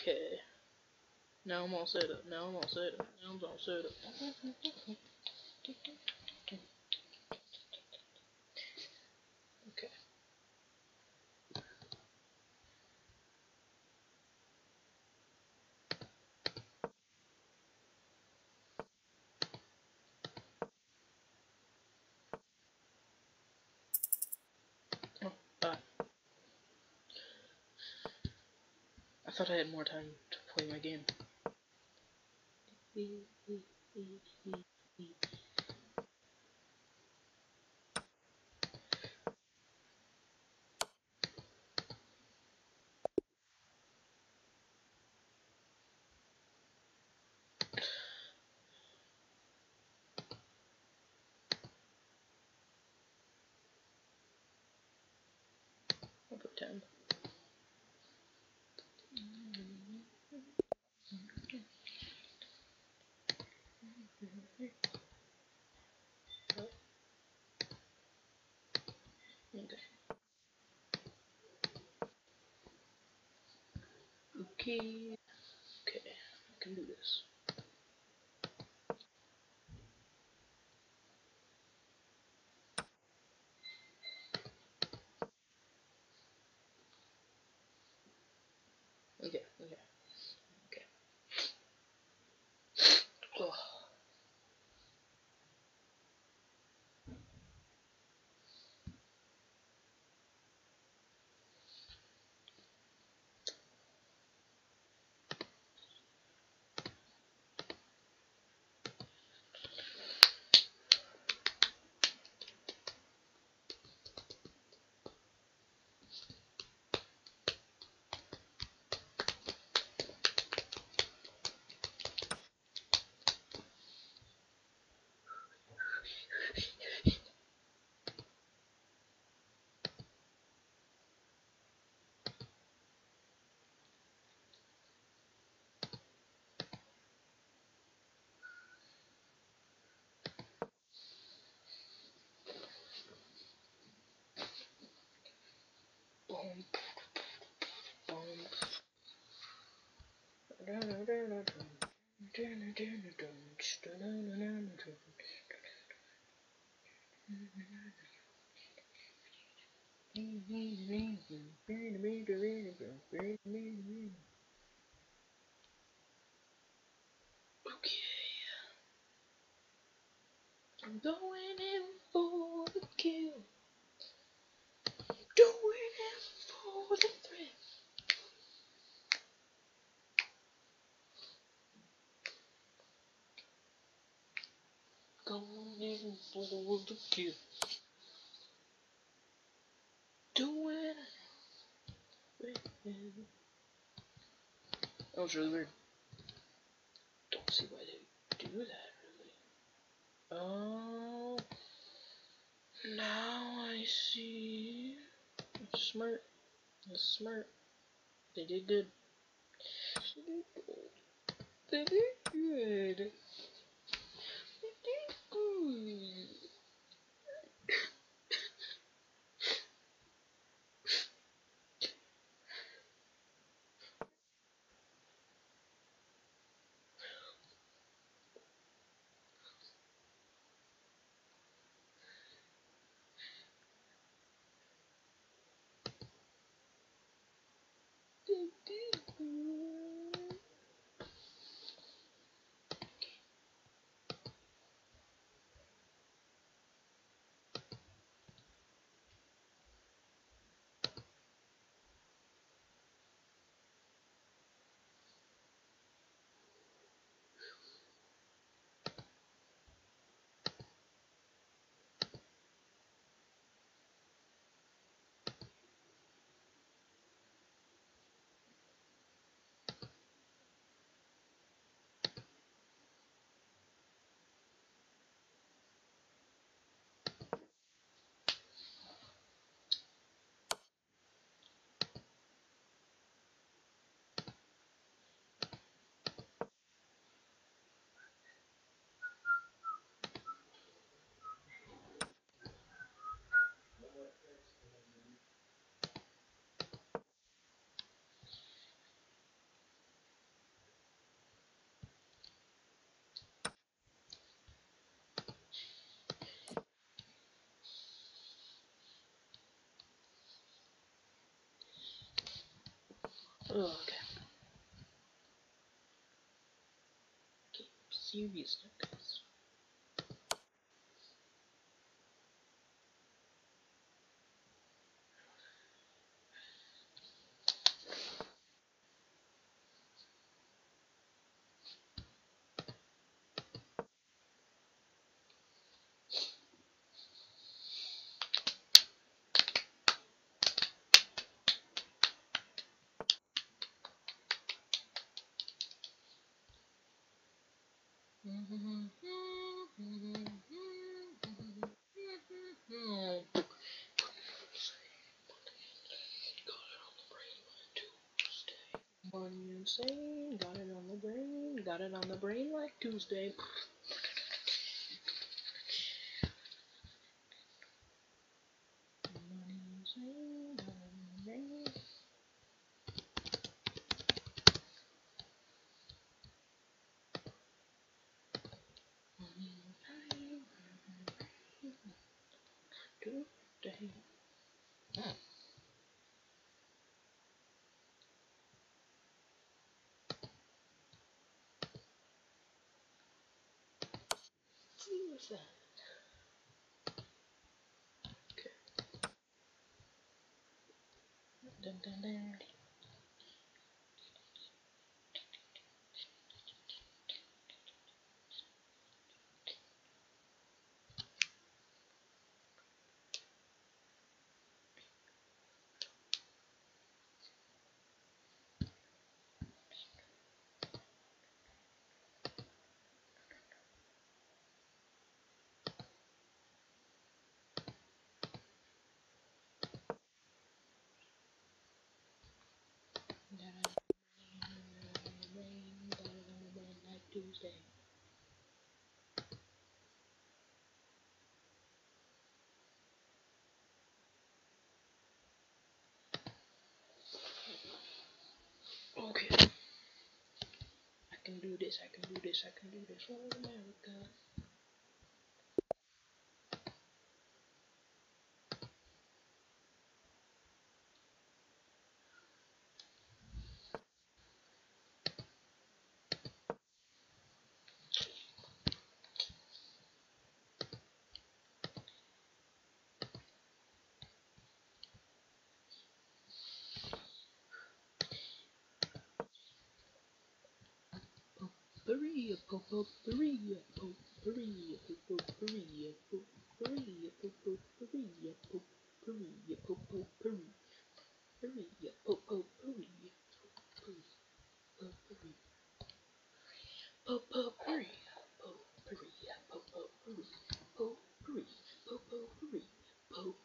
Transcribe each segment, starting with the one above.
Okay. Now I'm all set up. Now I'm all set up. Now I'm all set up. Okay. Oh, I thought I had more time to play my game. I'll put 10. Okay. Okay. Okay. I can do this. Okay. Okay. Okay. Oh. Boom. Boom. Okay. I'm going in for the kill. Going in for the thrill. Going in for the kill. Doing it. That was really weird. Don't see why they do that, really. Oh. I see. Smart. That's smart. They did good. They did good. They did good. They did good. Oh, okay. Okay, serious now, guys. Money insane, got it on the brain like Tuesday. Money insane, got it on the brain. Money insane, Tuesday. Suicide. Okay. Dun, dun, dun. Got it on the brain, got it on the brain like Tuesday. Okay. I can do this, I can do this, I can do this for America. Potpourri, potpourri, potpourri, potpourri, potpourri, potpourri, potpourri, potpourri, potpourri, potpourri, potpourri, potpourri, potpourri, potpourri, potpourri, potpourri, potpourri.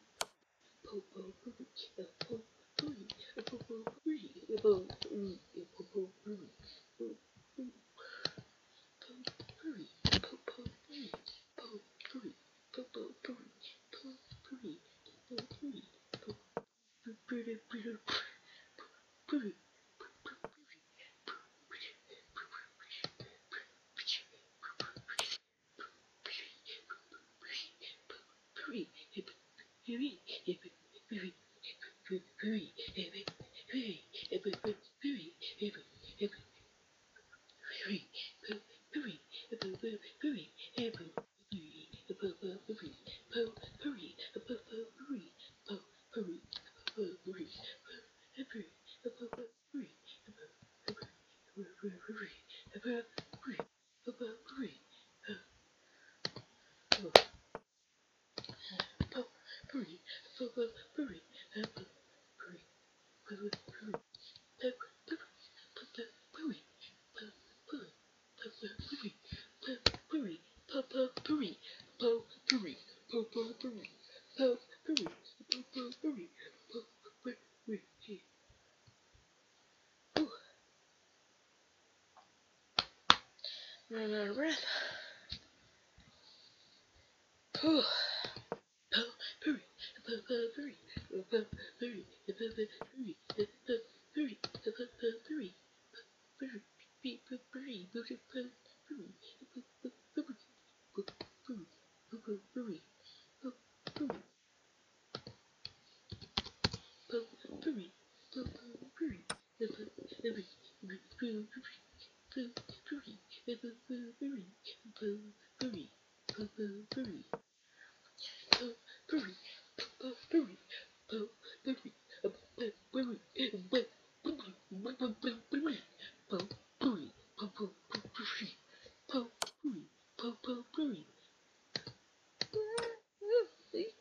Run out of breath.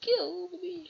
Kill me.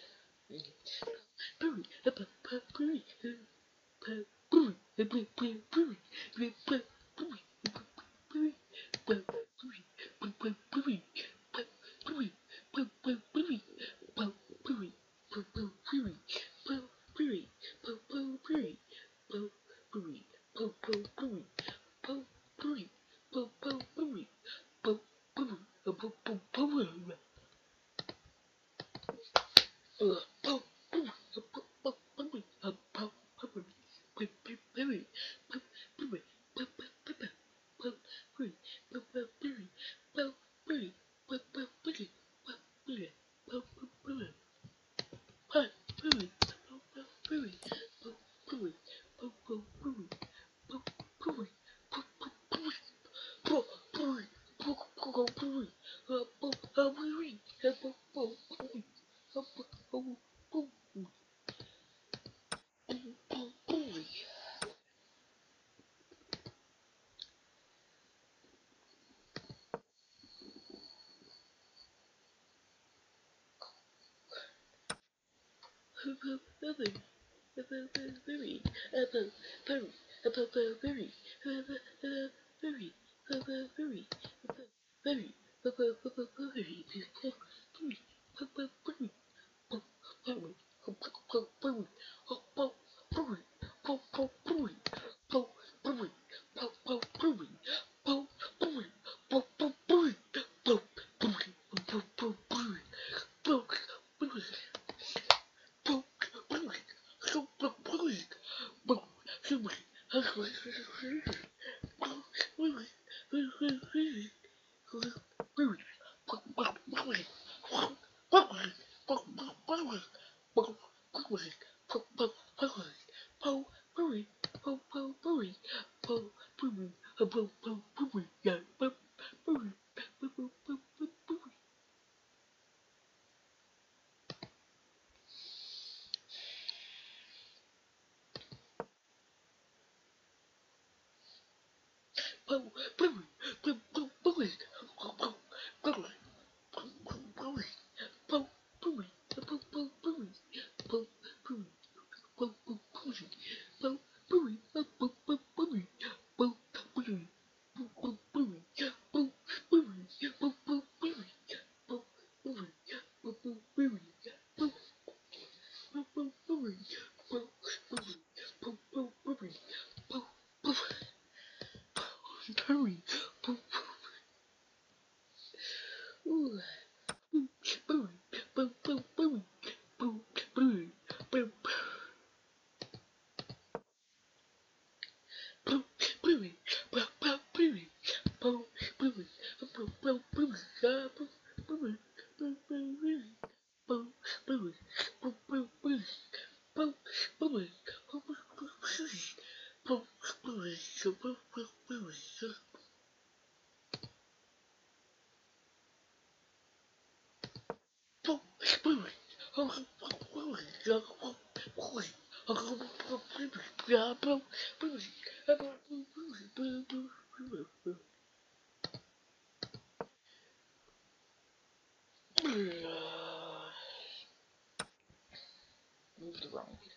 Moved the wrong way.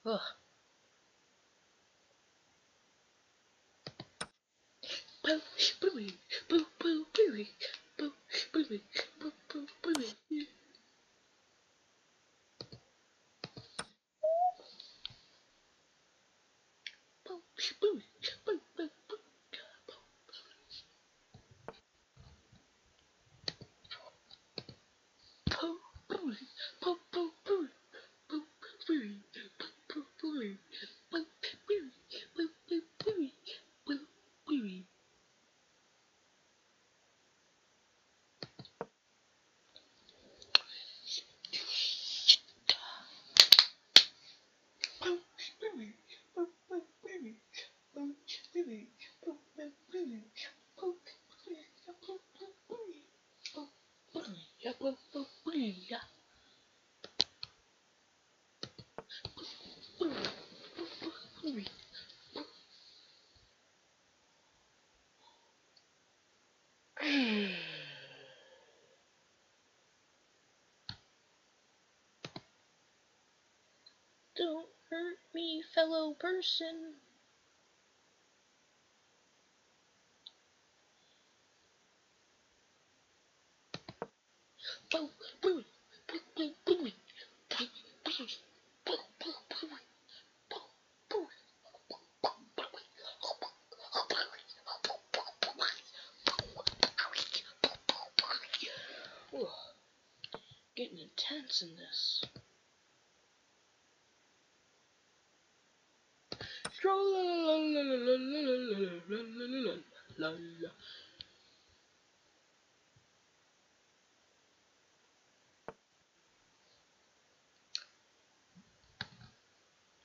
Ugh. Don't hurt me, fellow person. Ugh. Getting intense in this.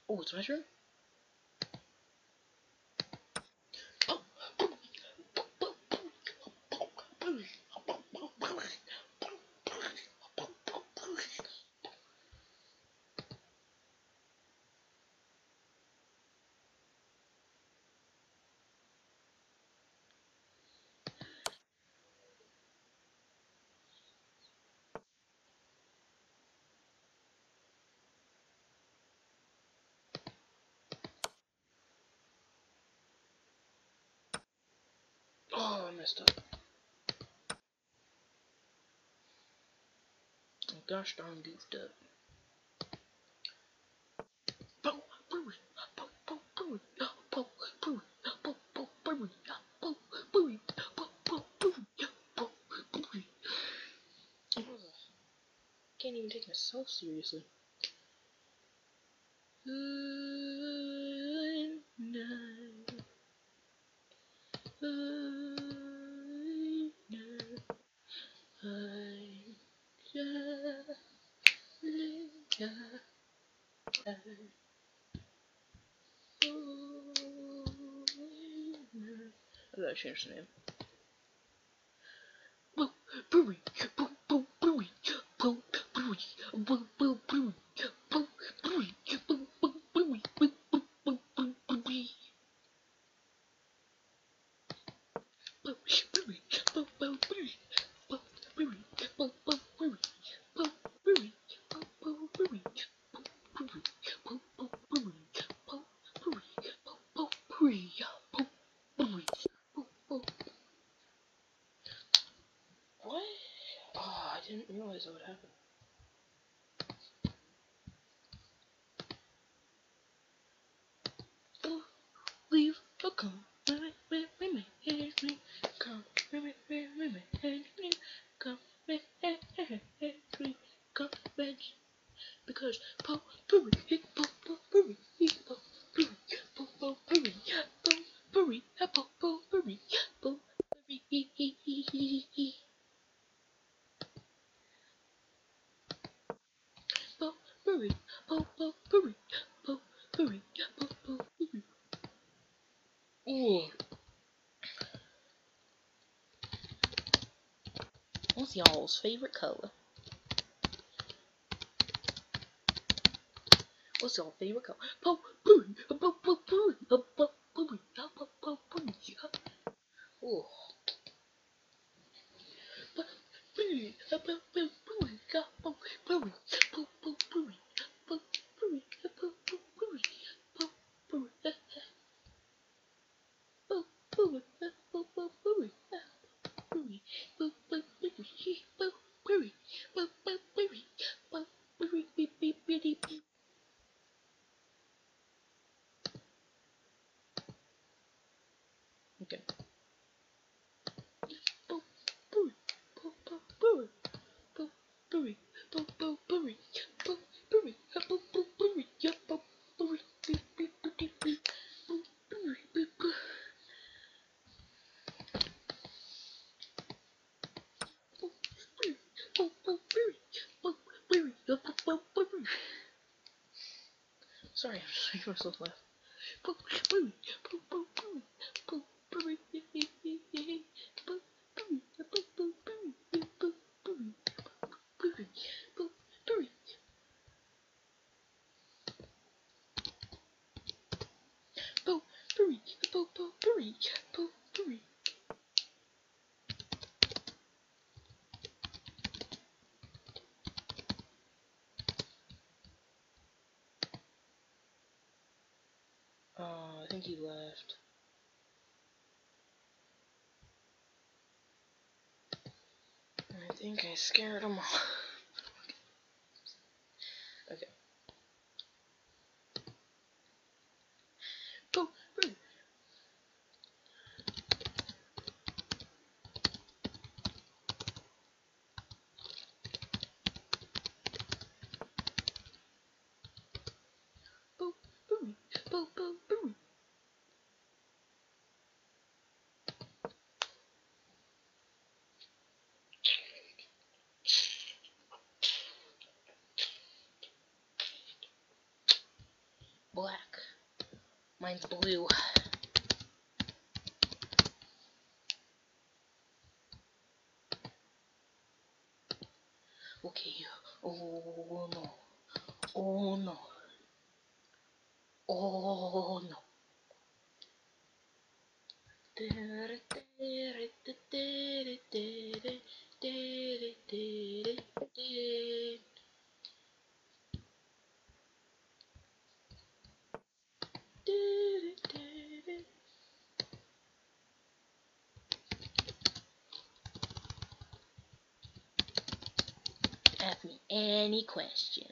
Oh, it's my turn? Oh, I messed up. Oh, gosh darn goofed up. Can't even take myself seriously. Good night. Good night. I just I gotta change the name. What? Oh, I didn't realize that would happen. Leave a comment. Because what's y'all's favorite color? What's your favorite color? Ooh. Okay. Sorry, I'm just making myself laugh. I think he left. I think I scared him off. Okay. Black. Mine's blue. Okay. Oh no. Oh no. Oh no. Ask me any question.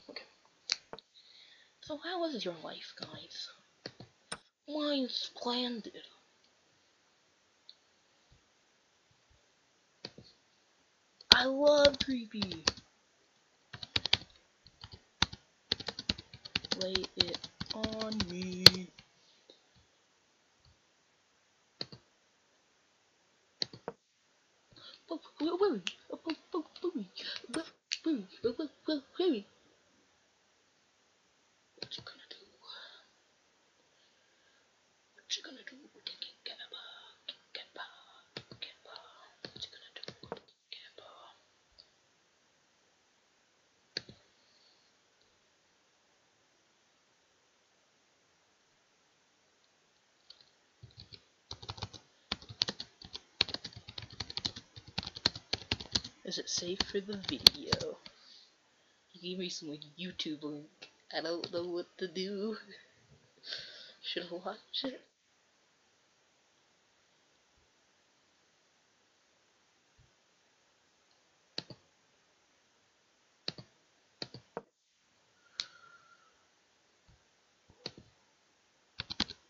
Okay. is your life, guys? Mine's splendid. I love creepy. Lay it on me. What you gonna do? What you gonna do? Get up. What you gonna do? Get up. Is it safe for the video? You gave me some like YouTube link. I don't know what to do. Should I watch it?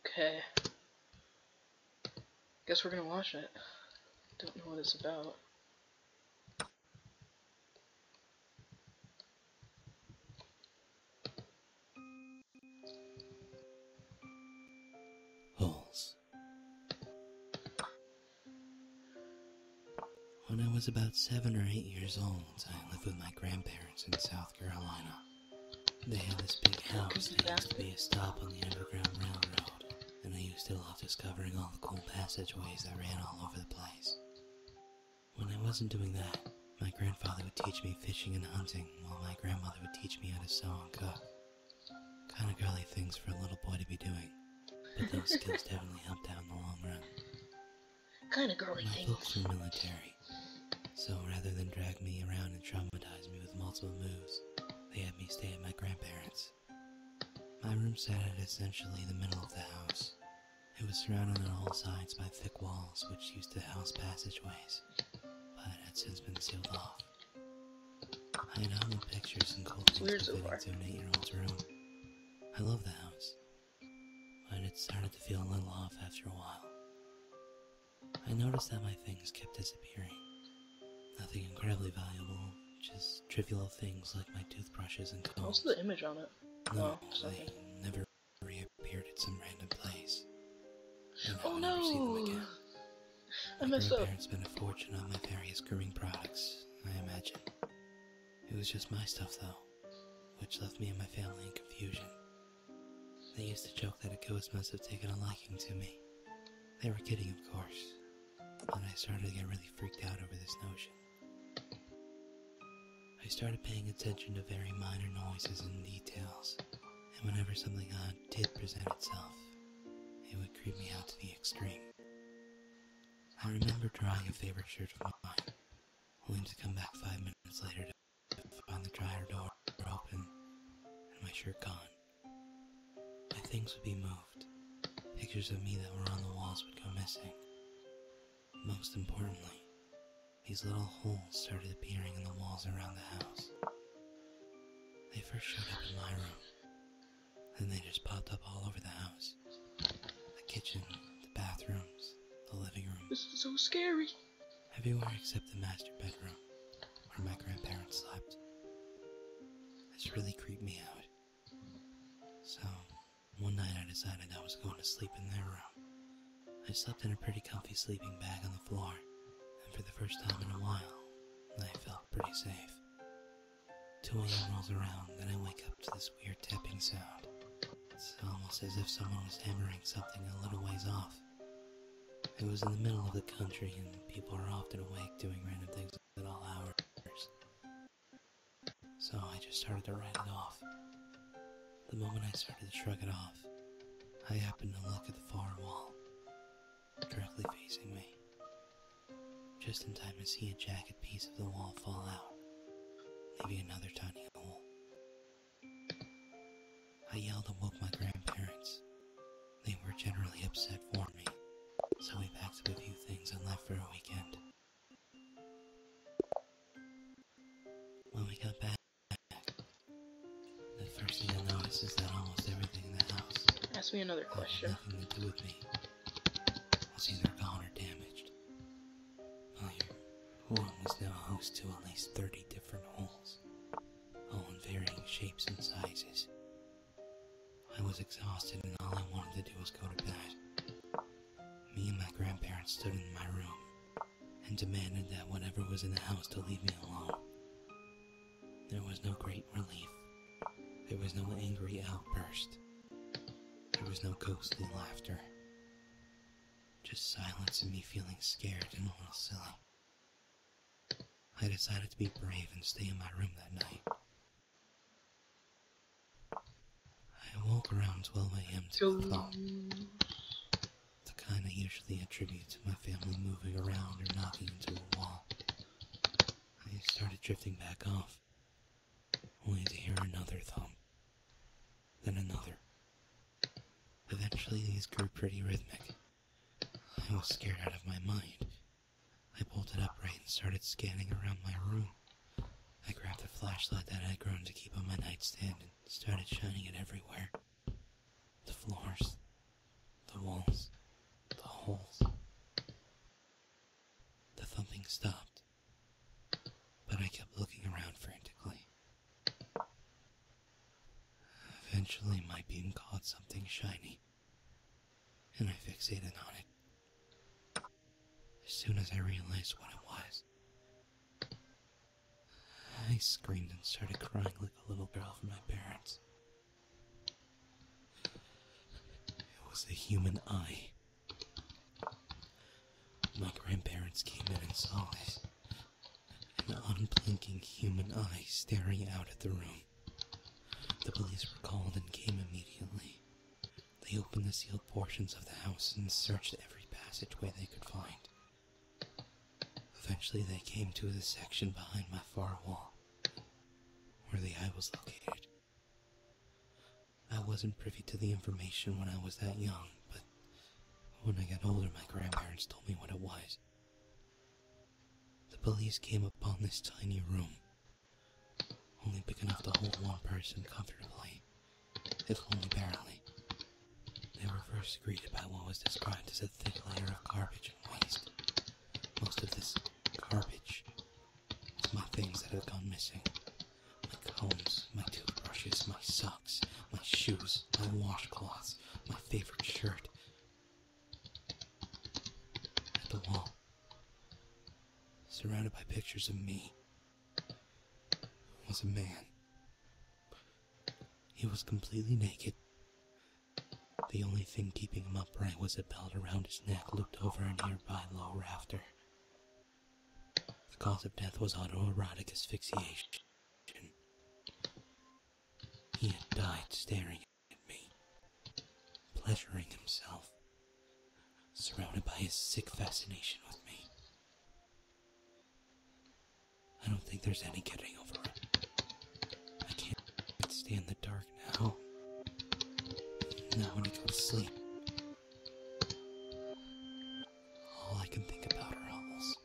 Okay. Guess we're gonna watch it. Don't know what it's about. Holes. When I was about 7 or 8 years old, I lived with my grandparents in South Carolina. They had this big house that used to be a stop on the Underground Railroad, and I used to love discovering all the cool passageways that ran all over the place. When I wasn't doing that, my grandfather would teach me fishing and hunting, while my grandmother would teach me how to sew and cook. Kind of girly things for a little boy to be doing, but those skills definitely helped out in the long run. Kind of girly My things. folks were military, so rather than drag me around and traumatize me with multiple moves, they had me stay at my grandparents'. My room sat at essentially the middle of the house. It was surrounded on all sides by thick walls which used to house passageways, but had since been sealed off. I had hung pictures and cool things Weird so fitting far. to an 8-year-old's room. I loved the house, but it started to feel a little off after a while. I noticed that my things kept disappearing. Nothing incredibly valuable, just trivial things like my toothbrushes and combs. What's the image on it? No, Oh, they never reappeared at some random place. And I Oh would never see them no! again. I My messed up. grandparents spent a fortune on my various grooming products, I imagine. It was just my stuff though, which left me and my family in confusion. They used to joke that a ghost must have taken a liking to me. They were kidding, of course, but I started to get really freaked out over this notion. I started paying attention to very minor noises and details, and whenever something odd did present itself, it would creep me out to the extreme. I remember drying a favorite shirt of mine, only to come back 5 minutes later to find the dryer door open and my shirt gone. My things would be moved. Pictures of me that were on the walls would go missing. Most importantly, these little holes started appearing in the walls around the house. They first showed up in my room, then they just popped up all over the house. The kitchen, the bathrooms, the living room. This is so scary. Everywhere except the master bedroom, where my grandparents slept. This really creeped me out. So, one night I decided I was going to sleep in their room. I slept in a pretty comfy sleeping bag on the floor, and for the first time in a while, I felt pretty safe. 2 a.m. rolls around, then I wake up to this weird tapping sound. It's almost as if someone was hammering something a little ways off. It was in the middle of the country, and people are often awake doing random things at all hours. So I just started to write it off. The moment I started to shrug it off, I happened to look at the far wall, directly facing me, just in time to see a jagged piece of the wall fall out, leaving another tiny hole. I yelled and woke my grandparents. They were generally upset for me, so we packed up a few things and left for a weekend. When we got back, the first thing I noticed is that almost everything Ask me another that question. had nothing to do with me was either gone or damaged. My room was now host to at least 30 different holes, all in varying shapes and sizes. I was exhausted and all I wanted to do was go to bed. Me and my grandparents stood in my room and demanded that whatever was in the house to leave me alone. There was no great relief. There was no angry outburst. There was no ghostly laughter. Just silence and me feeling scared and a little silly. I decided to be brave and stay in my room that night. I woke around 12 a.m. to a thump, the kind I usually attribute to my family moving around or knocking into a wall. I started drifting back off, only to hear another thump, then another. Eventually these grew pretty rhythmic. I was scared out of my mind. I bolted upright and started scanning around my room. I grabbed a flashlight that I had grown to keep on my nightstand and started shining it everywhere. The floors, the walls, the holes. The thumping stopped, but I kept looking around frantically. Eventually my beam caught something shiny, and I fixated on it. As soon as I realized what it was, I screamed and started crying like a little girl for my parents. It was a human eye. My grandparents came in and saw this. An unblinking human eye staring out at the room. The police were called and came immediately. They opened the sealed portions of the house and searched every passageway they could find. Eventually they came to the section behind my far wall, where the eye was located. I wasn't privy to the information when I was that young, but when I got older my grandparents told me what it was. The police came upon this tiny room, only big enough to hold one person comfortably, if only barely. They were first greeted by what was described as a thick layer of garbage and waste. Most of this garbage was my things that had gone missing. My combs, my toothbrushes, my socks, my shoes, my washcloths, my favorite shirt. At the wall, surrounded by pictures of me, was a man. He was completely naked. The only thing keeping him upright was a belt around his neck looped over a nearby low rafter. The cause of death was autoerotic asphyxiation. He had died staring at me, pleasuring himself, surrounded by his sick fascination with me. I don't think there's any getting over it. I can't stand the dark now. Now when I go to sleep, all I can think about are owls.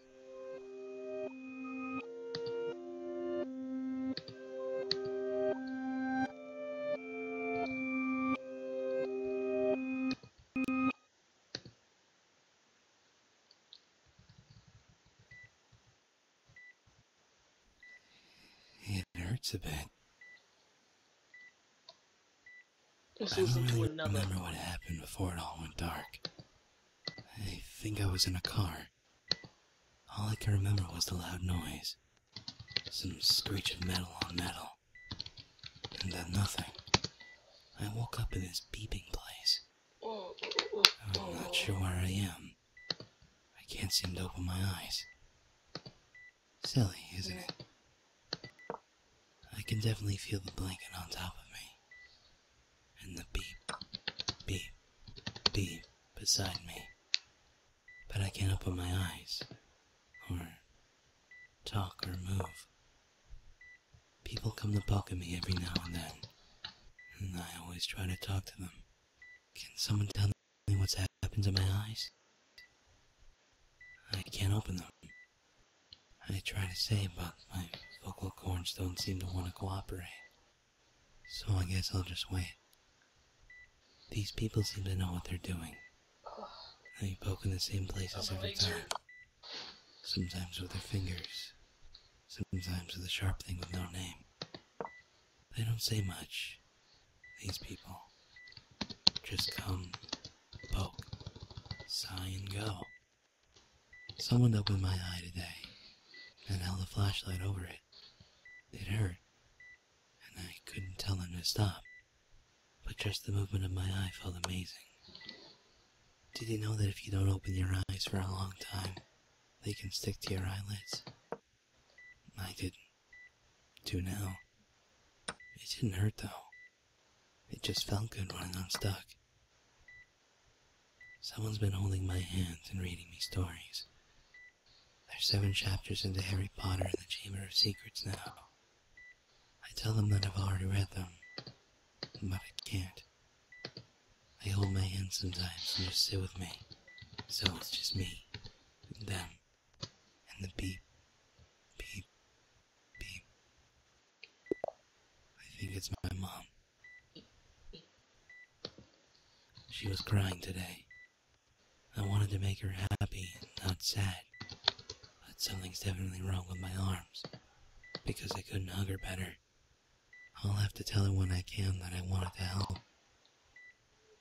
It hurts a bit. Let's I don't listen to really another. remember what happened before it all went dark. I think I was in a car. All I can remember was the loud noise. Some screech of metal on metal. And then nothing. I woke up in this beeping place. I'm not sure where I am. I can't seem to open my eyes. Silly, isn't it? I can definitely feel the blanket on top of me. And the beep, beep, beep beside me. But I can't open my eyes. Or talk or move. People come to poke at me every now and then. And I always try to talk to them. Can someone tell me what's happened to my eyes? I can't open them. I try to say, but my vocal cords don't seem to want to cooperate. So I guess I'll just wait. These people seem to know what they're doing. They poke in the same places every time. Sometimes with their fingers. Sometimes with a sharp thing with no name. They don't say much. These people. Just come, poke, sigh and go. Someone opened my eye today and held a flashlight over it. It hurt, and I couldn't tell them to stop, but just the movement of my eye felt amazing. Did you know that if you don't open your eyes for a long time, they can stick to your eyelids? I didn't. Do now. It didn't hurt though. It just felt good when it unstuck. Someone's been holding my hand and reading me stories. There's 7 chapters into Harry Potter and the Chamber of Secrets now. I tell them that I've already read them, but I can't. They hold my hand sometimes and just sit with me, so it's just me, and them, and the beep, beep, beep. I think it's my mom. She was crying today. I wanted to make her happy and not sad, but something's definitely wrong with my arms, because I couldn't hug her better. I'll have to tell her when I can that I wanted to help.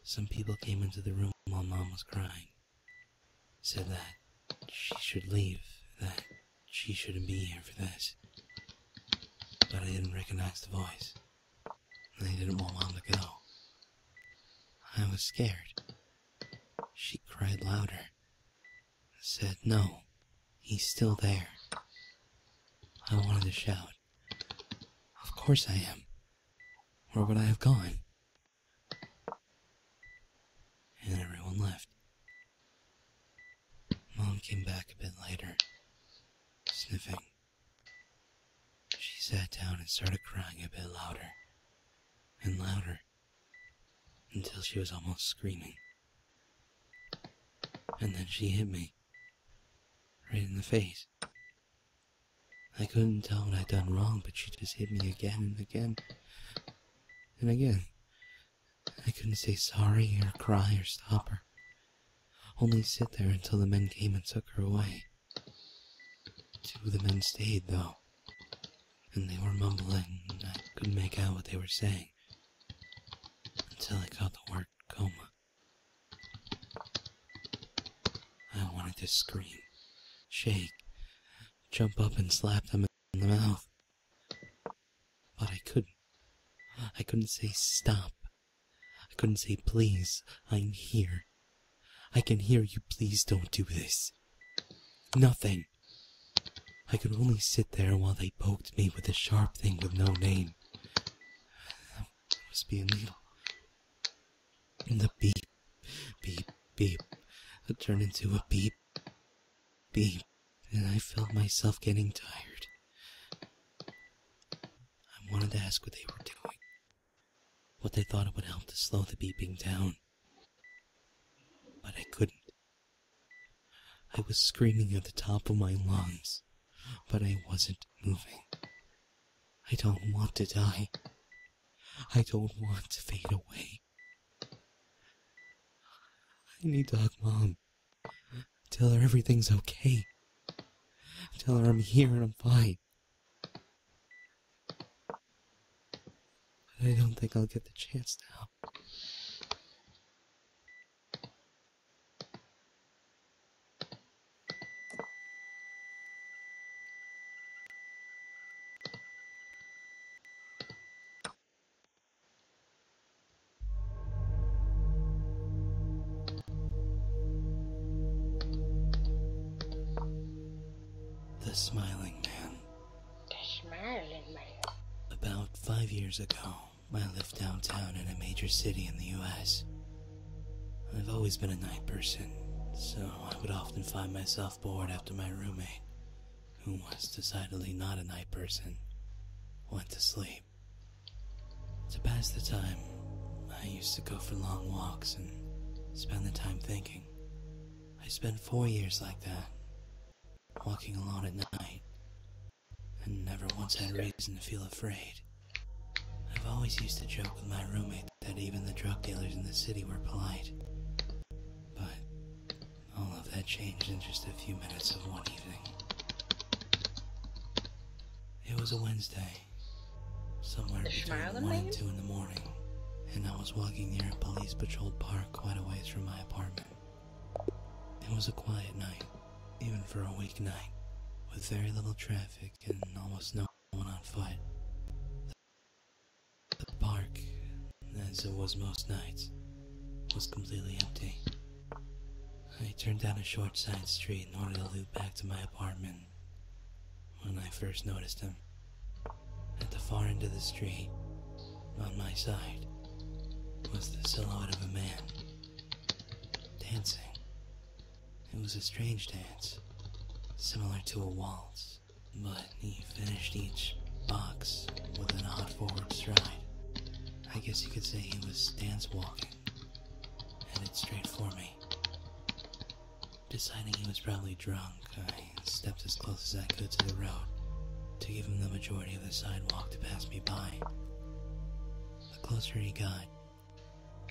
Some people came into the room while Mom was crying. Said that she should leave, that she shouldn't be here for this. But I didn't recognize the voice. And I didn't want Mom to go. I was scared. She cried louder. Said, "No, he's still there." I wanted to shout. Of course I am. Where would I have gone? And everyone left. Mom came back a bit later, sniffing. She sat down and started crying a bit louder, and louder, until she was almost screaming. And then she hit me, right in the face. I couldn't tell what I'd done wrong, but she just hit me again and again, and again. I couldn't say sorry or cry or stop her. Only sit there until the men came and took her away. 2 of the men stayed, though, and they were mumbling, and I couldn't make out what they were saying, until I got the word coma. I wanted to scream, shake, jump up and slap them in the mouth. But I couldn't. I couldn't say stop. I couldn't say please, I'm here. I can hear you, please don't do this. Nothing. I could only sit there while they poked me with a sharp thing with no name. That must be a needle. And the beep, beep, beep, it turned into a beep, beep, and I felt myself getting tired. I wanted to ask what they were doing, what they thought it would help to slow the beeping down, but I couldn't. I was screaming at the top of my lungs, but I wasn't moving. I don't want to die. I don't want to fade away. I need to hug Mom. Tell her everything's okay. Tell her I'm here and I'm fine. But I don't think I'll get the chance now. The Smiling Man. The Smiling Man. About 5 years ago, I lived downtown in a major city in the US. I've always been a night person, so I would often find myself bored after my roommate, who was decidedly not a night person, went to sleep. To pass the time, I used to go for long walks and spend the time thinking. I spent 4 years like that, walking alone at night, and never once had reason to feel afraid. I I've always used to joke with my roommate that even the drug dealers in the city were polite. But all of that changed in just a few minutes of one evening. It was a Wednesday, somewhere between 1 and 2 in the morning, and I was walking near a police patrolled park quite a ways from my apartment. It was a quiet night, even for a weeknight, with very little traffic and almost no one on foot. The park, as it was most nights, was completely empty. I turned down a short side street in order to loop back to my apartment when I first noticed him. At the far end of the street, on my side, was the silhouette of a man, dancing. It was a strange dance, similar to a waltz, but he finished each box with an odd forward stride. I guess you could say he was dance walking, headed straight for me. Deciding he was probably drunk, I stepped as close as I could to the road to give him the majority of the sidewalk to pass me by. The closer he got,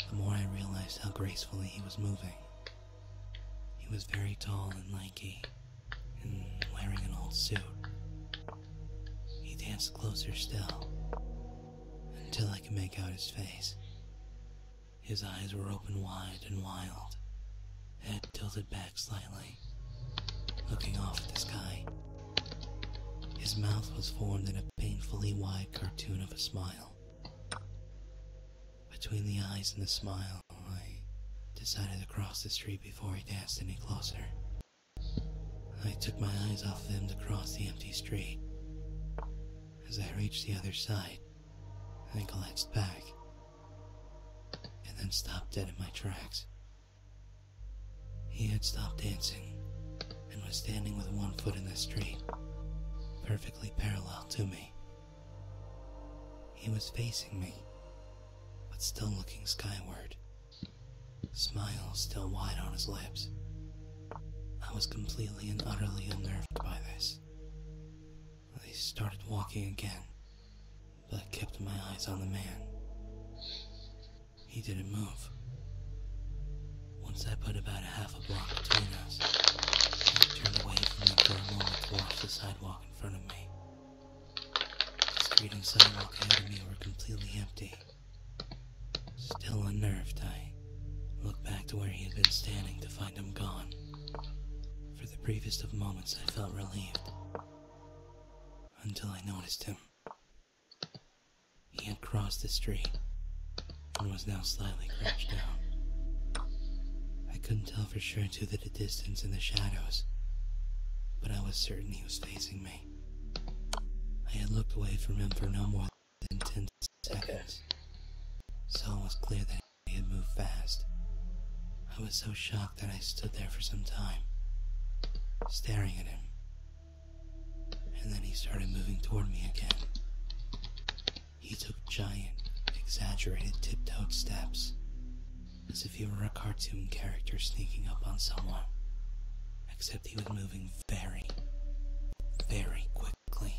the more I realized how gracefully he was moving. He was very tall and lanky, and wearing an old suit. He danced closer still, until I could make out his face. His eyes were open wide and wild, head tilted back slightly, looking off at the sky. His mouth was formed in a painfully wide cartoon of a smile. Between the eyes and the smile, I decided to cross the street before he danced any closer. I took my eyes off of him to cross the empty street. As I reached the other side, I glanced back, and then stopped dead in my tracks. He had stopped dancing, and was standing with one foot in the street, perfectly parallel to me. He was facing me, but still looking skyward, smile still wide on his lips. I was completely and utterly unnerved by this. I started walking again, but kept my eyes on the man. He didn't move. Once I put about a half a block between us, I turned away from him for a moment to watch the sidewalk in front of me. The street and sidewalk ahead of me were completely empty. Still unnerved, I looked back to where he had been standing to find him gone. For the briefest of moments I felt relieved, until I noticed him. He had crossed the street, and was now slightly crouched down. I couldn't tell for sure due to the distance and the shadows, but I was certain he was facing me. I had looked away from him for no more than 10 seconds, so it was clear that he had moved fast. I was so shocked that I stood there for some time, staring at him, and then he started moving toward me again. He took giant, exaggerated tiptoed steps, as if he were a cartoon character sneaking up on someone, except he was moving very, very quickly.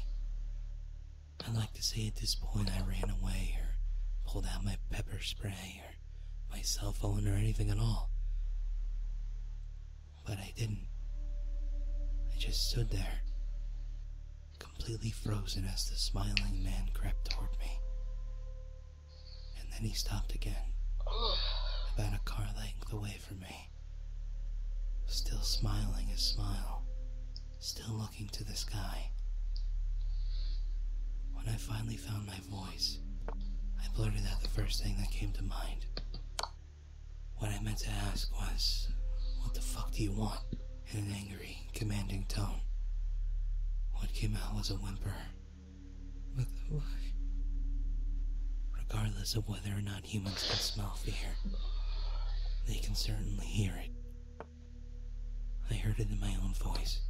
I'd like to say at this point I ran away or pulled out my pepper spray or my cell phone or anything at all. But I didn't. I just stood there, completely frozen as the smiling man crept toward me. And then he stopped again, about a car length away from me, still smiling his smile, still looking to the sky. When I finally found my voice, I blurted out the first thing that came to mind. What I meant to ask was, "What the fuck do you want?" in an angry, commanding tone. What came out was a whimper. What the fuck? Regardless of whether or not humans can smell fear, they can certainly hear it. I heard it in my own voice,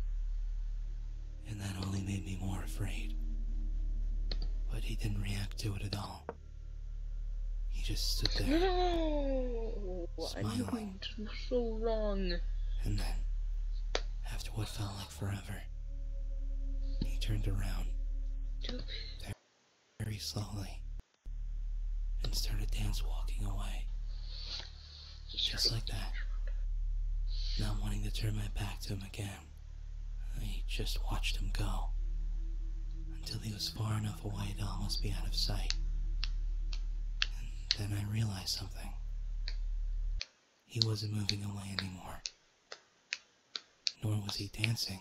and that only made me more afraid. But he didn't react to it at all. He just stood there, smiling. So wrong. And then, after what felt like forever, he turned around, very slowly, and started dance walking away. Just like that. Not wanting to turn my back to him again, I just watched him go, until he was far enough away to almost be out of sight. And then I realized something. He wasn't moving away anymore, nor was he dancing.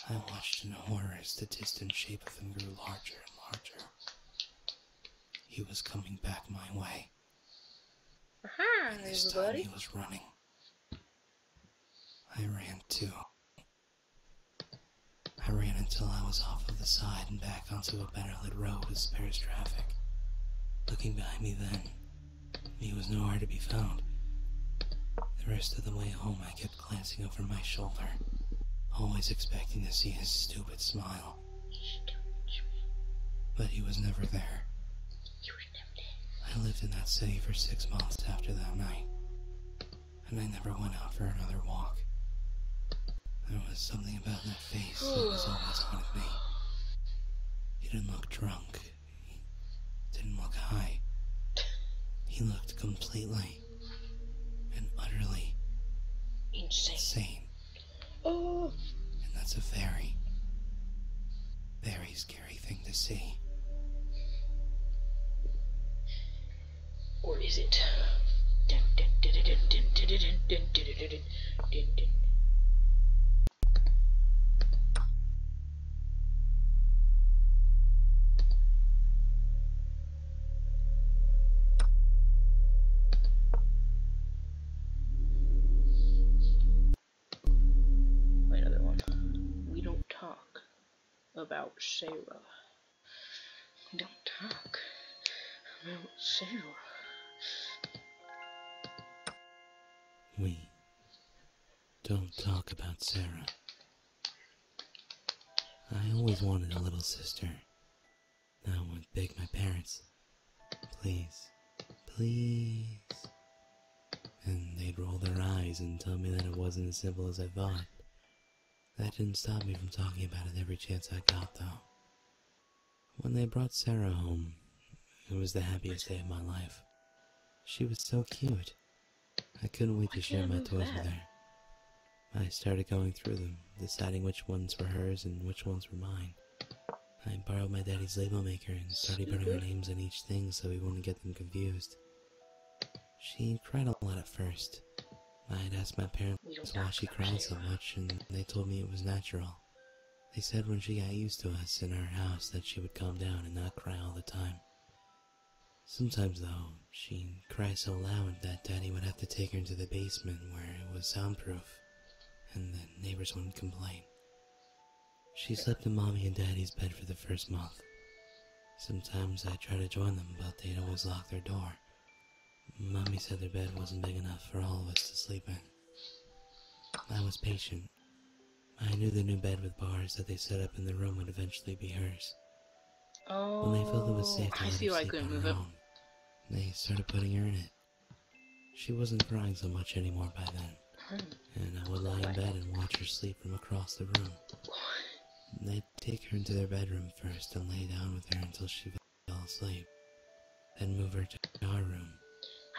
I watched in horror as the distant shape of him grew larger and larger. He was coming back my way. Hi, And this time he was running. I ran too. I ran until I was off of the side and back onto a better lit road with sparse traffic. Looking behind me then, he was nowhere to be found. The rest of the way home I kept glancing over my shoulder, always expecting to see his stupid smile. But he was never there. I lived in that city for 6 months after that night, and I never went out for another walk. There was something about that face that was always haunted me. He didn't look drunk. He didn't look high. He looked completely and utterly insane. Oh. And that's a very, very scary thing to see. Or is it? Another one. We don't talk about Sarah. We don't talk about Sarah. We don't talk about Sarah. I always wanted a little sister. I would beg my parents, please, please. And they'd roll their eyes and tell me that it wasn't as simple as I thought. That didn't stop me from talking about it every chance I got, though. When they brought Sarah home, it was the happiest day of my life. She was so cute. I couldn't wait to share my toys with her. I started going through them, deciding which ones were hers and which ones were mine. I borrowed my daddy's label maker and started putting her names on each thing so we wouldn't get them confused. She cried a lot at first. I had asked my parents why she cried so much, and they told me it was natural. They said when she got used to us in our house that she would calm down and not cry all the time. Sometimes, though, she'd cry so loud that Daddy would have to take her into the basement where it was soundproof, and the neighbors wouldn't complain. She slept in Mommy and Daddy's bed for the first month. Sometimes I'd try to join them, but they'd always lock their door. Mommy said their bed wasn't big enough for all of us to sleep in. I was patient. I knew the new bed with bars that they set up in the room would eventually be hers. When they felt it was safe to let her sleep on her own, they started putting her in it. She wasn't crying so much anymore by then, and I would lie in bed and watch her sleep from across the room. They'd take her into their bedroom first and lay down with her until she fell asleep, then move her to our room.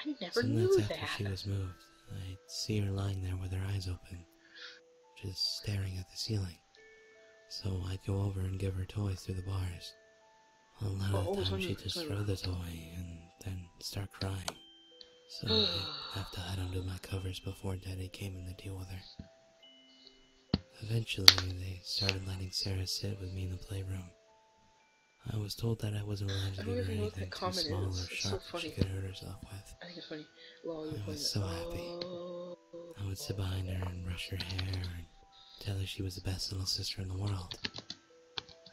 I never Some knew nights that. after she was moved, I'd see her lying there with her eyes open, just staring at the ceiling. So I'd go over and give her toys through the bars. A lot of the time she'd just throw the toy and then start crying. So I'd have to hide under my covers before Daddy came in to deal with her. Eventually, they started letting Sarah sit with me in the playroom. I was told that I wasn't allowed to give her anything too small or sharp that she could hurt herself with. I think it's funny. I was so happy. I would sit behind her and brush her hair and tell her she was the best little sister in the world.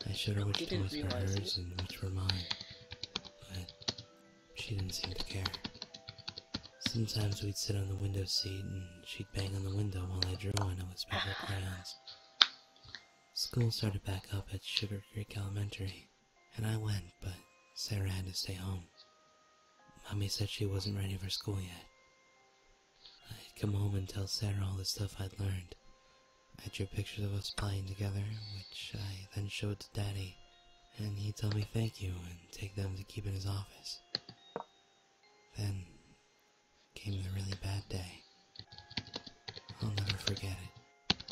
I showed her which toys were hers and which were mine, but she didn't seem to care. Sometimes we'd sit on the window seat and she'd bang on the window while I drew on it with special crayons. School started back up at Sugar Creek Elementary, and I went, but Sarah had to stay home. Mommy said she wasn't ready for school yet. I'd come home and tell Sarah all the stuff I'd learned. I drew pictures of us playing together, which I then showed to Daddy, and he'd tell me thank you and take them to keep in his office. Then came the really bad day. I'll never forget it.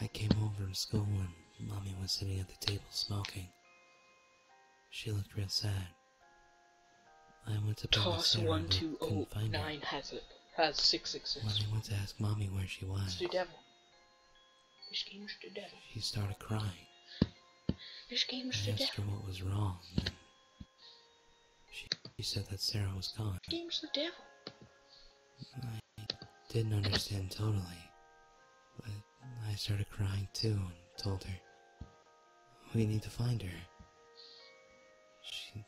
I came home from school and Mommy was sitting at the table smoking. She looked real sad. I went to bed with Toss Sarah, but 1209 couldn't find her. has 666. When I went to ask Mommy where she was, It's the devil. This game's the devil. she started crying. This game's I the asked her devil. what was wrong, and she said that Sarah was gone. This game's the devil. I didn't understand totally, but I started crying too and told her, we need to find her. She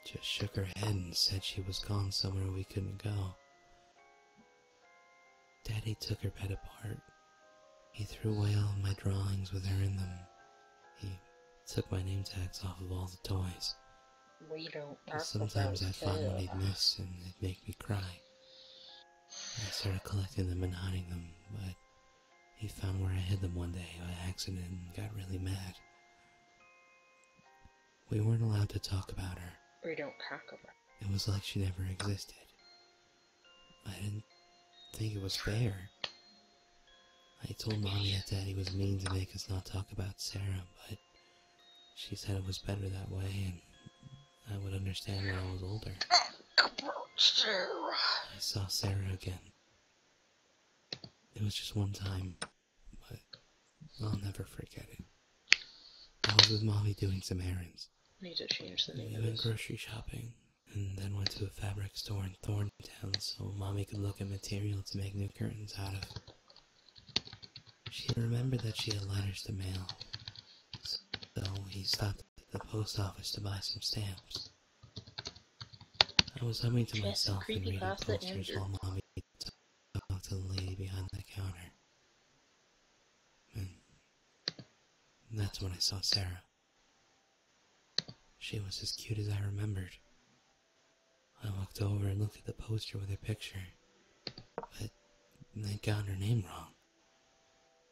just shook her head and said she was gone somewhere we couldn't go. Daddy took her bed apart. He threw away all my drawings with her in them. He took my name tags off of all the toys. We don't talk Sometimes about I'd find what that. he'd miss and it'd make me cry. I started collecting them and hiding them, but he found where I hid them one day by accident and got really mad. We weren't allowed to talk about her. We don't talk about It was like she never existed. I didn't think it was fair. I told Mommy that Daddy was mean to make us not talk about Sarah, but she said it was better that way and I would understand when I was older. Sarah. I saw Sarah again. It was just one time, but I'll never forget it. I was with Mommy doing some errands. Need to change the We name of went this. grocery shopping, and then went to a fabric store in Thorntown so Mommy could look at material to make new curtains out of. She remembered that she had letters to mail, so we stopped at the post office to buy some stamps. I was humming to Just myself and reading creepypasta posters and while Mommy talked to the lady behind the counter. And that's when I saw Sarah. She was as cute as I remembered. I walked over and looked at the poster with her picture, but they'd gotten her name wrong.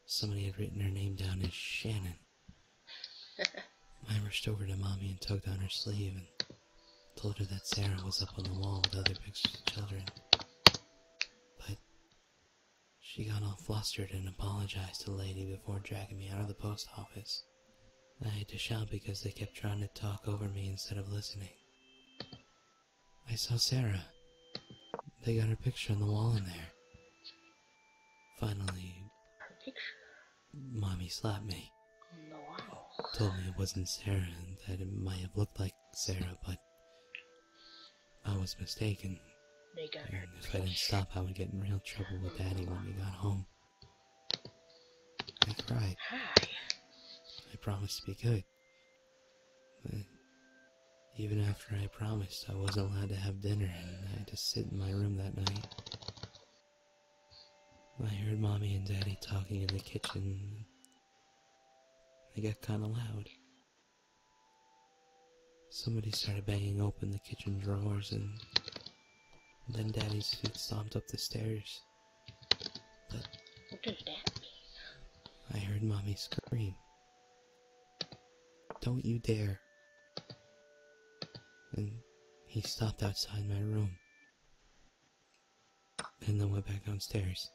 Somebody had written her name down as Shannon. I rushed over to Mommy and tugged on her sleeve and told her that Sarah was up on the wall with other pictures of children. But she got all flustered and apologized to the lady before dragging me out of the post office. I had to shout because they kept trying to talk over me instead of listening. I saw Sarah. They got her picture on the wall in there. Finally, Her picture. Mommy slapped me. No, wow. Told me it wasn't Sarah and that it might have looked like Sarah, but I was mistaken. They got her And if I didn't stop, I would get in real trouble with Daddy when we got home. I cried. Hi. I promised to be good. But even after I promised, I wasn't allowed to have dinner and I had to sit in my room that night. I heard Mommy and Daddy talking in the kitchen. They got kinda loud. Somebody started banging open the kitchen drawers and then Daddy's feet stomped up the stairs. But What does that mean? I heard Mommy scream. Don't you dare. And he stopped outside my room. And then went back downstairs.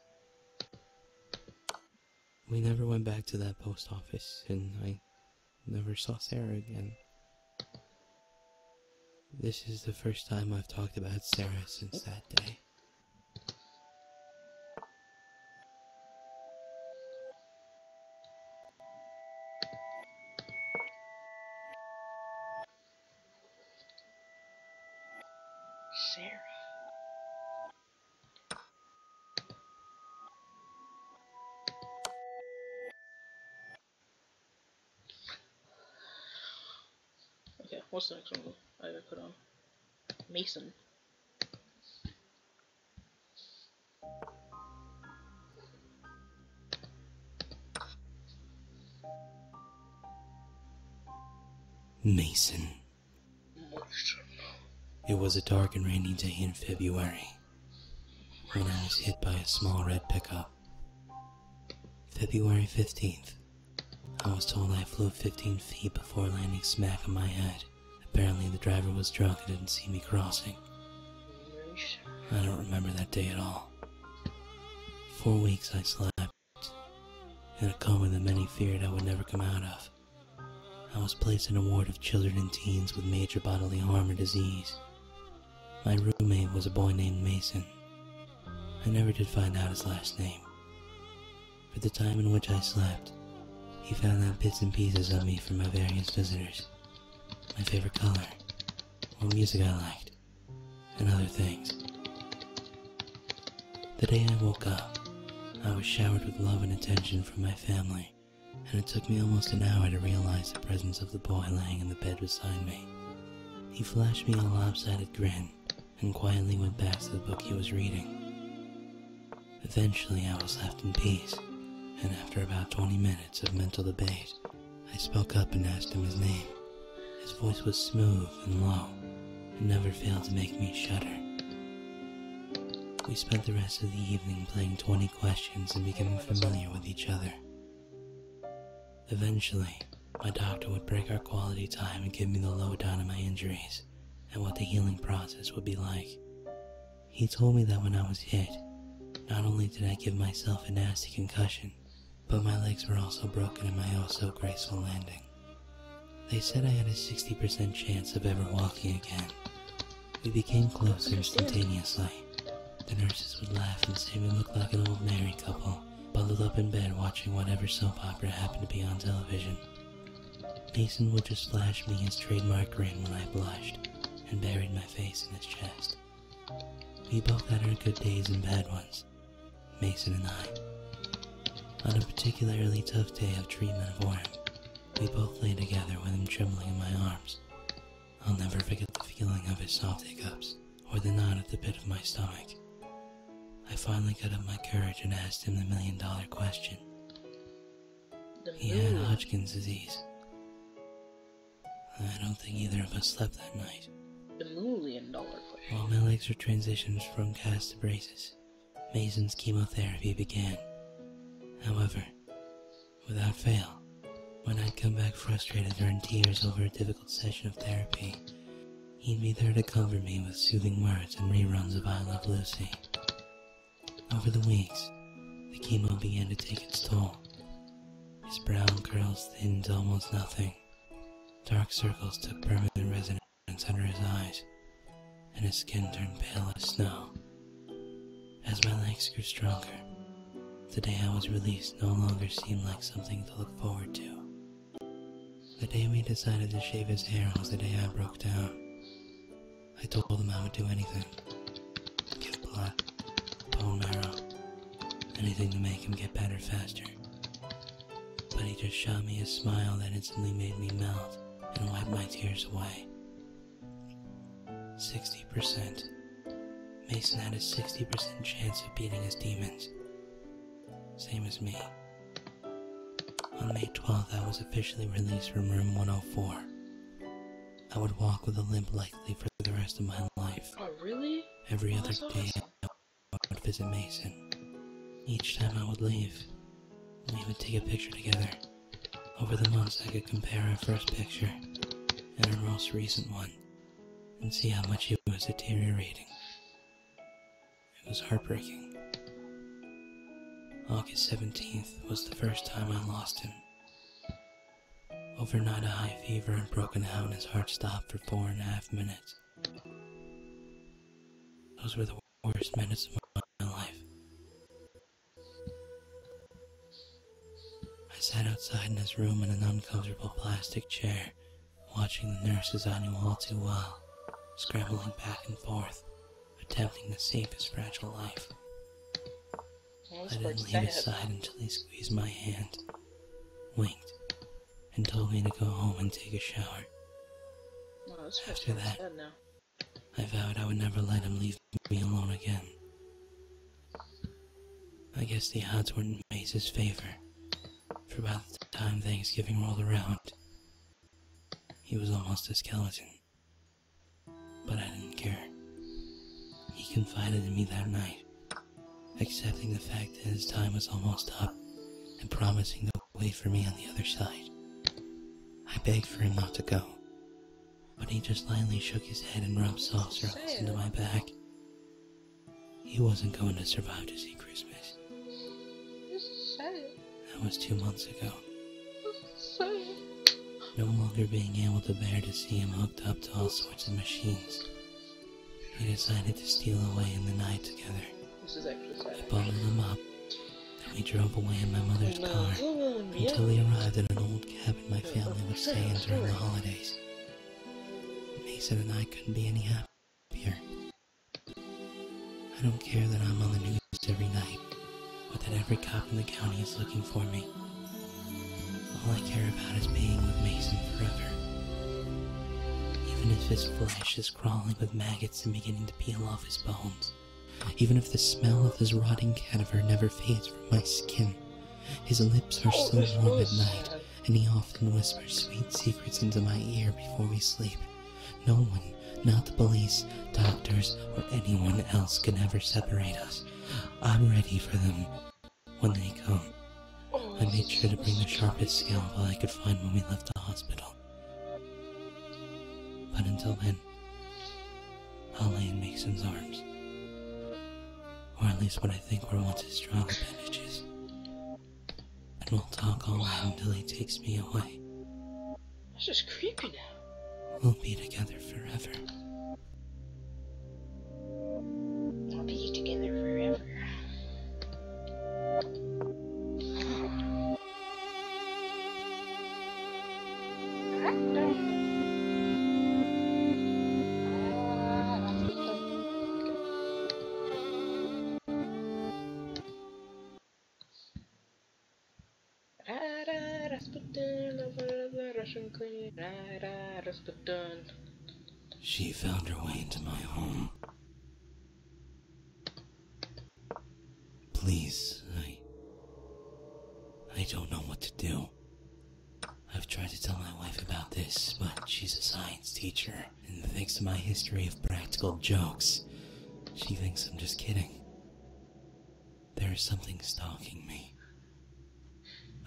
We never went back to that post office, and I never saw Sarah again. This is the first time I've talked about Sarah since that day. Sarah. Okay, what's the next one I gotta put on? Mason. Mason. Mason. It was a dark and rainy day in February when I was hit by a small red pickup. February 15th. I was told I flew 15 feet before landing smack on my head. Apparently the driver was drunk and didn't see me crossing. I don't remember that day at all. 4 weeks I slept, in a coma that many feared I would never come out of. I was placed in a ward of children and teens with major bodily harm or disease. My roommate was a boy named Mason. I never did find out his last name. For the time in which I slept, he found out bits and pieces of me from my various visitors, my favorite color, what music I liked, and other things. The day I woke up, I was showered with love and attention from my family, and it took me almost an hour to realize the presence of the boy laying in the bed beside me. He flashed me a lopsided grin, and quietly went back to the book he was reading. Eventually I was left in peace, and after about 20 minutes of mental debate, I spoke up and asked him his name. His voice was smooth and low, and never failed to make me shudder. We spent the rest of the evening playing 20 questions and becoming familiar with each other. Eventually, my doctor would break our quality time and give me the lowdown on my injuries and what the healing process would be like. He told me that when I was hit, not only did I give myself a nasty concussion, but my legs were also broken in my oh-so-graceful landing. They said I had a 60% chance of ever walking again. We became close instantaneously. The nurses would laugh and say we looked like an old married couple, bundled up in bed watching whatever soap opera happened to be on television. Mason would just flash me his trademark grin when I blushed, and buried my face in his chest. We both had our good days and bad ones, Mason and I. On a particularly tough day of treatment for him, we both lay together with him trembling in my arms. I'll never forget the feeling of his soft hiccups, or the knot at the pit of my stomach. I finally got up my courage and asked him the million-dollar question. He had Hodgkin's disease. I don't think either of us slept that night. The million-dollar question. While my legs were transitioned from cast to braces, Mason's chemotherapy began. However, without fail, when I'd come back frustrated or in tears over a difficult session of therapy, he'd be there to comfort me with soothing words and reruns of I Love Lucy. Over the weeks, the chemo began to take its toll. His brown curls thinned to almost nothing. Dark circles took permanent residence under his eyes, and his skin turned pale as snow. As my legs grew stronger, the day I was released no longer seemed like something to look forward to. The day we decided to shave his hair was the day I broke down. I told him I would do anything. Give blood, bone marrow, anything to make him get better faster. But he just shot me a smile that instantly made me melt and wipe my tears away. 60%. Mason had a 60% chance of beating his demons. Same as me. On May 12th, I was officially released from room 104. I would walk with a limp likely for the rest of my life. Oh, really? Every other day, I would visit Mason. Each time I would leave, we would take a picture together. Over the months, I could compare our first picture and our most recent one and see how much he was deteriorating. It was heartbreaking. August 17th was the first time I lost him. Overnight, a high fever had broken out and his heart stopped for 4.5 minutes. Those were the worst minutes of my life. I sat outside in his room in an uncomfortable plastic chair, watching the nurses I knew all too well, scrambling back and forth, attempting to save his fragile life. I didn't leave his side until he squeezed my hand, winked, and told me to go home and take a shower. After that, I vowed I would never let him leave me alone again. I guess the odds weren't in Mace's favor, for by the time Thanksgiving rolled around, he was almost a skeleton. But I didn't care. He confided in me that night, accepting the fact that his time was almost up and promising to wait for me on the other side. I begged for him not to go, but he just lightly shook his head and rubbed soft circles into my back. He wasn't going to survive to see Christmas. That was 2 months ago. No longer being able to bear to see him hooked up to all sorts of machines, we decided to steal away in the night together. This is actually sad. I bundled him up, and we drove away in my mother's car until we arrived at an old cabin my family would stay in during the holidays. Mason and I couldn't be any happier. I don't care that I'm on the news every night, or that every cop in the county is looking for me. All I care about is being with Mason forever. Even if his flesh is crawling with maggots and beginning to peel off his bones. Even if the smell of his rotting cadaver never fades from my skin. His lips are so warm at night, and he often whispers sweet secrets into my ear before we sleep. No one, not the police, doctors, or anyone else can ever separate us. I'm ready for them when they come. I made sure to bring the sharpest scalpel I could find when we left the hospital. But until then, I'll lay in Mason's arms. Or at least what I think were once his strong appendages. And we'll talk all night until he takes me away. That's just creepy now. We'll be together forever. We'll be together forever. Russian queen, She found her way into my home. Please, I don't know what to do. I've tried to tell my wife about this, but she's a science teacher, and thanks to my history of practical jokes, she thinks I'm just kidding. There is something stalking me.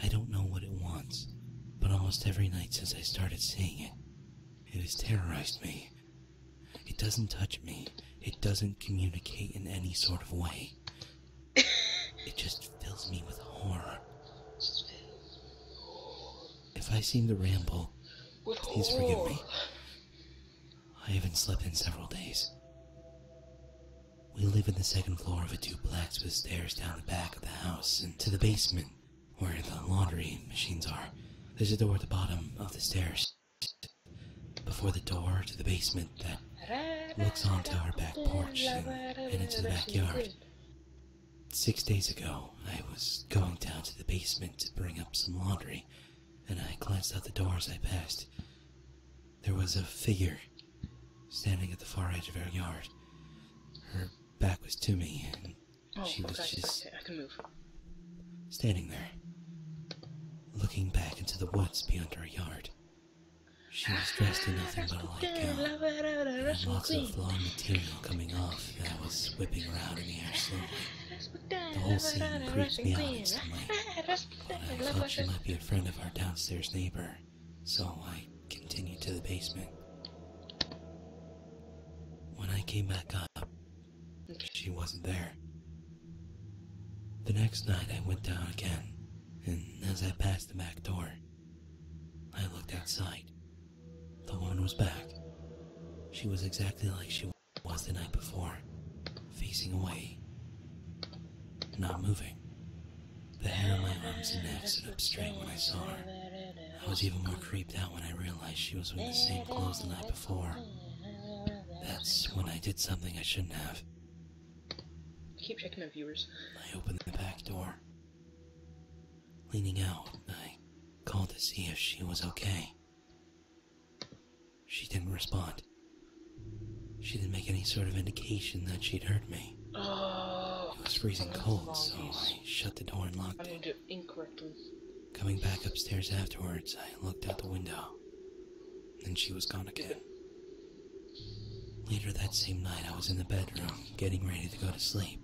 I don't know what it wants, but almost every night since I started seeing it, it has terrorized me. It doesn't touch me. It doesn't communicate in any sort of way. It just fills me with horror. If I seem to ramble, please forgive me. I haven't slept in several days. We live in the second floor of a duplex with stairs down the back of the house and to the basement, where the laundry machines are. There's a door at the bottom of the stairs. Before the door to the basement that looks onto our back porch and into the backyard. 6 days ago, I was going down to the basement to bring up some laundry, and I glanced out the door as I passed. There was a figure standing at the far edge of our yard. Her back was to me, and she was just I can move. standing there, looking back into the woods beyond our yard. She was dressed in nothing but a light gown, and lots of flowing material coming off that was whipping around in the air slowly. The whole scene creeped me out instantly, but I thought she might be a friend of our downstairs neighbor, so I continued to the basement. When I came back up, she wasn't there. The next night I went down again, and as I passed the back door, I looked outside. The woman was back. She was exactly like she was the night before, facing away, not moving. The hair on my arms and neck stood up straight when I saw her. I was even more creeped out when I realized she was wearing the same clothes the night before. That's when I did something I shouldn't have. Keep checking my viewers. I opened the back door. Leaning out, I called to see if she was okay. She didn't respond. She didn't make any sort of indication that she'd heard me. Oh, it was freezing cold, so I shut the door and locked it. I incorrectly. Coming back upstairs afterwards, I looked out the window, and she was gone again. Later that same night, I was in the bedroom, getting ready to go to sleep.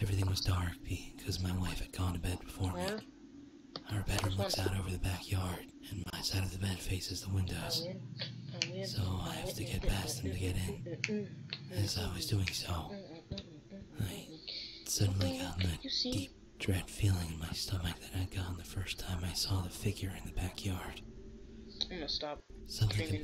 Everything was dark because my wife had gone to bed before me. Our bed looks out over the backyard, and my side of the bed faces the windows. So I have to get past them to get in. As I was doing so, I suddenly got that deep dread feeling in my stomach that I'd gotten the first time I saw the figure in the backyard. I'm gonna stop Something streaming.